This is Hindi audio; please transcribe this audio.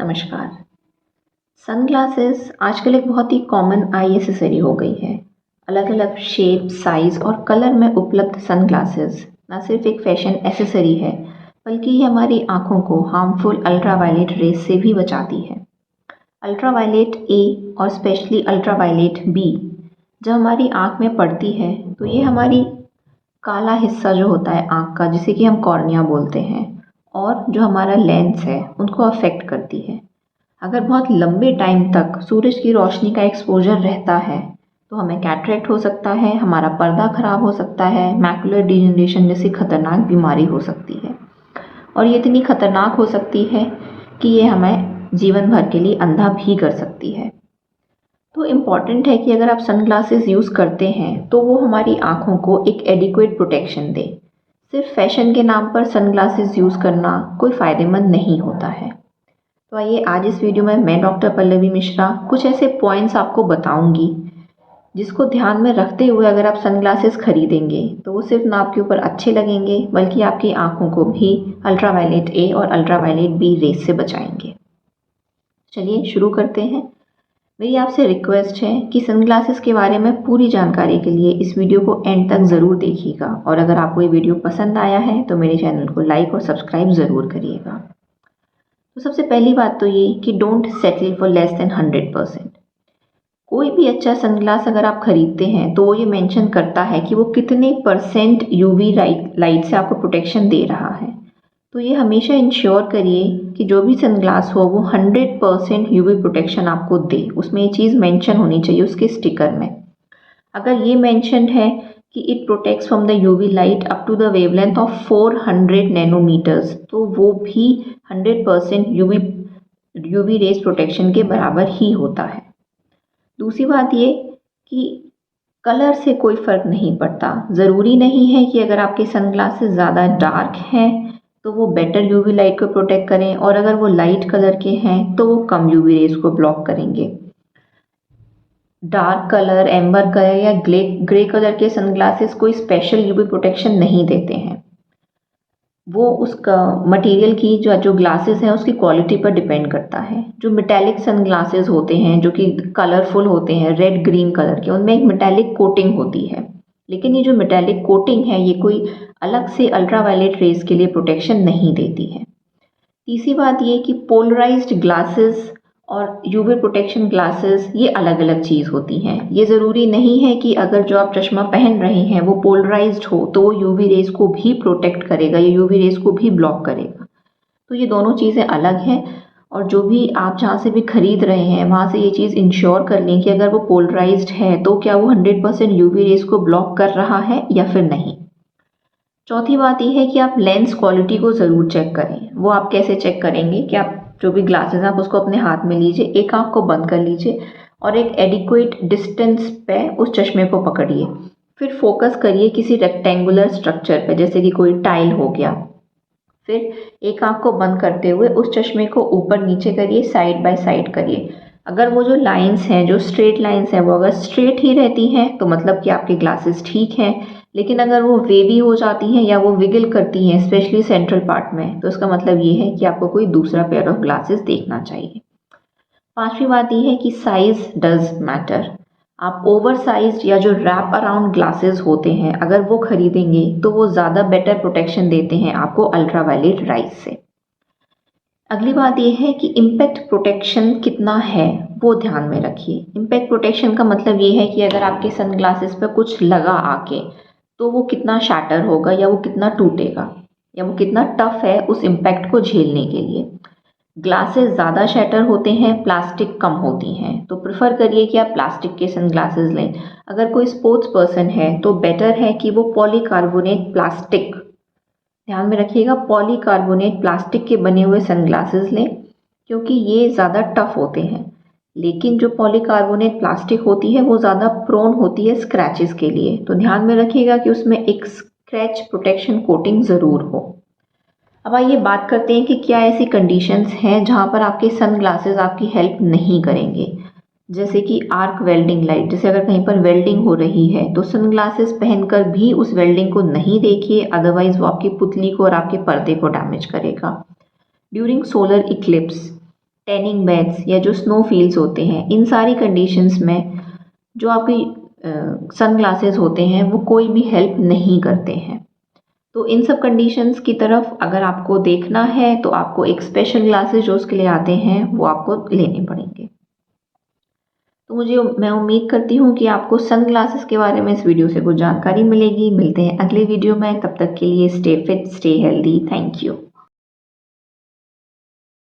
नमस्कार। सनग्लासेस आजकल एक बहुत ही कॉमन आई एसेसरी हो गई है। अलग अलग शेप, साइज़ और कलर में उपलब्ध सनग्लासेस न सिर्फ एक फैशन एसेसरी है, बल्कि ये हमारी आँखों को हार्मफुल अल्ट्रावायलेट रेज से भी बचाती है। अल्ट्रावायलेट ए और स्पेशली अल्ट्रावायलेट बी जब हमारी आँख में पड़ती है तो ये हमारी काला हिस्सा जो होता है आँख का, जिसे कि हम कॉर्निया बोलते हैं, और जो हमारा लेंस है उनको अफेक्ट करती है। अगर बहुत लंबे टाइम तक सूरज की रोशनी का एक्सपोजर रहता है तो हमें कैटरेक्ट हो सकता है, हमारा पर्दा खराब हो सकता है, मैकुलर डिजेनरेशन जैसी खतरनाक बीमारी हो सकती है। और ये इतनी खतरनाक हो सकती है कि ये हमें जीवन भर के लिए अंधा भी कर सकती है। तो इम्पॉर्टेंट है कि अगर आप सनग्लासेस यूज़ करते हैं तो वो हमारी आँखों को एक एडिक्वेट प्रोटेक्शन दे। सिर्फ फैशन के नाम पर सनग्लासेस यूज़ करना कोई फ़ायदेमंद नहीं होता है। तो आइए आज इस वीडियो में मैं डॉक्टर पल्लवी मिश्रा कुछ ऐसे पॉइंट्स आपको बताऊंगी जिसको ध्यान में रखते हुए अगर आप सनग्लासेस खरीदेंगे तो वो सिर्फ ना आपके ऊपर अच्छे लगेंगे बल्कि आपकी आंखों को भी अल्ट्रावायलेट ए और अल्ट्रावायलेट बी रेज से बचाएंगे। चलिए शुरू करते हैं। मेरी आपसे रिक्वेस्ट है कि सनग्लासेस के बारे में पूरी जानकारी के लिए इस वीडियो को एंड तक ज़रूर देखिएगा, और अगर आपको ये वीडियो पसंद आया है तो मेरे चैनल को लाइक और सब्सक्राइब ज़रूर करिएगा। तो सबसे पहली बात तो ये कि don't settle for less than 100%। कोई भी अच्छा सनग्लास अगर आप खरीदते हैं तो वो ये मेंशन करता है कि वो कितने परसेंट यूवी लाइट से आपको प्रोटेक्शन दे रहा है। तो ये हमेशा इंश्योर करिए कि जो भी सनग्लास हो वो 100% यूवी प्रोटेक्शन आपको दे। उसमें ये चीज़ मेंशन होनी चाहिए उसके स्टिकर में। अगर ये मेंशन है कि it protects from the UV light up to the wavelength of 400 nanometers, तो वो भी 100% यूवी रेज प्रोटेक्शन के बराबर ही होता है। दूसरी बात ये कि कलर से कोई फ़र्क नहीं पड़ता। ज़रूरी नहीं है कि अगर आपके सनग्लासेस ज़्यादा डार्क हैं तो वो बेटर यूवी लाइट को प्रोटेक्ट करें, और अगर वो लाइट कलर के हैं तो वो कम यूवी रेज को ब्लॉक करेंगे। डार्क कलर, एम्बर कलर या ग्रे कलर के सनग्लासेस कोई स्पेशल यूवी प्रोटेक्शन नहीं देते हैं। वो उसका मटेरियल की जो ग्लासेस हैं उसकी क्वालिटी पर डिपेंड करता है। जो मेटालिक सनग्लासेस होते हैं जो कि कलरफुल होते हैं, रेड ग्रीन कलर के, उनमें एक मेटालिक कोटिंग होती है। लेकिन ये जो मेटालिक कोटिंग है ये कोई अलग से अल्ट्रावायलेट रेज के लिए प्रोटेक्शन नहीं देती है। तीसरी बात ये कि पोलराइज्ड ग्लासेस और यूवी प्रोटेक्शन ग्लासेस ये अलग अलग चीज़ होती हैं। ये ज़रूरी नहीं है कि अगर जो आप चश्मा पहन रहे हैं वो पोलराइज्ड हो तो वो यूवी रेज को भी प्रोटेक्ट करेगा या यूवी रेज को भी ब्लॉक करेगा। तो ये दोनों चीज़ें अलग हैं, और जो भी आप जहाँ से भी खरीद रहे हैं वहाँ से ये चीज़ इंश्योर कर लें कि अगर वो पोलराइज्ड है तो क्या वो 100% यूवी रेज को ब्लॉक कर रहा है या फिर नहीं। चौथी बात ये है कि आप लेंस क्वालिटी को ज़रूर चेक करें। वो आप कैसे चेक करेंगे कि आप जो भी ग्लासेस हैं आप उसको अपने हाथ में लीजिए, एक आँख को बंद कर लीजिए और एक एडिक्वेट डिस्टेंस पे उस चश्मे को पकड़िए। फिर फोकस करिए किसी रेक्टेंगुलर स्ट्रक्चर पे, जैसे कि कोई टाइल हो गया। फिर एक आँख को बंद करते हुए उस चश्मे को ऊपर नीचे करिए, साइड बाय साइड करिए। अगर वो जो लाइंस हैं, जो स्ट्रेट लाइंस हैं, वो अगर स्ट्रेट ही रहती हैं तो मतलब कि आपके ग्लासेस ठीक हैं। लेकिन अगर वो वेवी हो जाती हैं या वो विगल करती हैं स्पेशली सेंट्रल पार्ट में, तो इसका मतलब ये है कि आपको कोई दूसरा पेयर ऑफ ग्लासेस देखना चाहिए। पांचवी बात ये है कि साइज डज मैटर। आप ओवर साइज या जो रैप अराउंड ग्लासेस होते हैं अगर वो खरीदेंगे तो वो ज़्यादा बेटर प्रोटेक्शन देते हैं आपको अल्ट्रावायलेट राइज से। अगली बात यह है कि इम्पैक्ट प्रोटेक्शन कितना है वो ध्यान में रखिए। इम्पैक्ट प्रोटेक्शन का मतलब ये है कि अगर आपके सनग्लासेस पर कुछ लगा आके तो वो कितना शैटर होगा या वो कितना टूटेगा या वो कितना टफ है उस इम्पैक्ट को झेलने के लिए। ग्लासेस ज़्यादा शैटर होते हैं, प्लास्टिक कम होती हैं, तो प्रेफर करिए कि आप प्लास्टिक के सनग्लासेस लें। अगर कोई स्पोर्ट्स पर्सन है तो बेटर है कि वो पॉलीकार्बोनेट प्लास्टिक, ध्यान में रखिएगा, पॉलीकार्बोनेट प्लास्टिक के बने हुए सनग्लासेस लें, क्योंकि ये ज़्यादा टफ होते हैं। लेकिन जो पॉलीकार्बोनेट प्लास्टिक होती है वो ज़्यादा प्रोन होती है स्क्रैचेस के लिए, तो ध्यान में रखिएगा कि उसमें एक स्क्रैच प्रोटेक्शन कोटिंग ज़रूर हो। अब आइए बात करते हैं कि क्या ऐसी कंडीशंस हैं जहाँ पर आपके सनग्लासेस आपकी हेल्प नहीं करेंगे। जैसे कि आर्क वेल्डिंग लाइट, जैसे अगर कहीं पर वेल्डिंग हो रही है तो सनग्लासेस पहनकर भी उस वेल्डिंग को नहीं देखिए, अदरवाइज वो आपकी पुतली को और आपके पर्दे को डैमेज करेगा। During solar Eclipse, tanning bags या जो स्नो फील्ड्स होते हैं, इन सारी कंडीशंस में जो आपकी सन ग्लासेस होते हैं वो कोई भी हेल्प नहीं करते हैं। तो इन सब कंडीशंस की तरफ अगर आपको देखना है तो आपको एक स्पेशल ग्लासेस जो उसके लिए आते हैं वो आपको लेने पड़ेंगे। तो मैं उम्मीद करती हूँ कि आपको सन ग्लासेस के बारे में इस वीडियो से कुछ जानकारी मिलेगी। मिलते हैं अगले वीडियो में, तब तक के लिए stay fit, stay healthy. Thank you.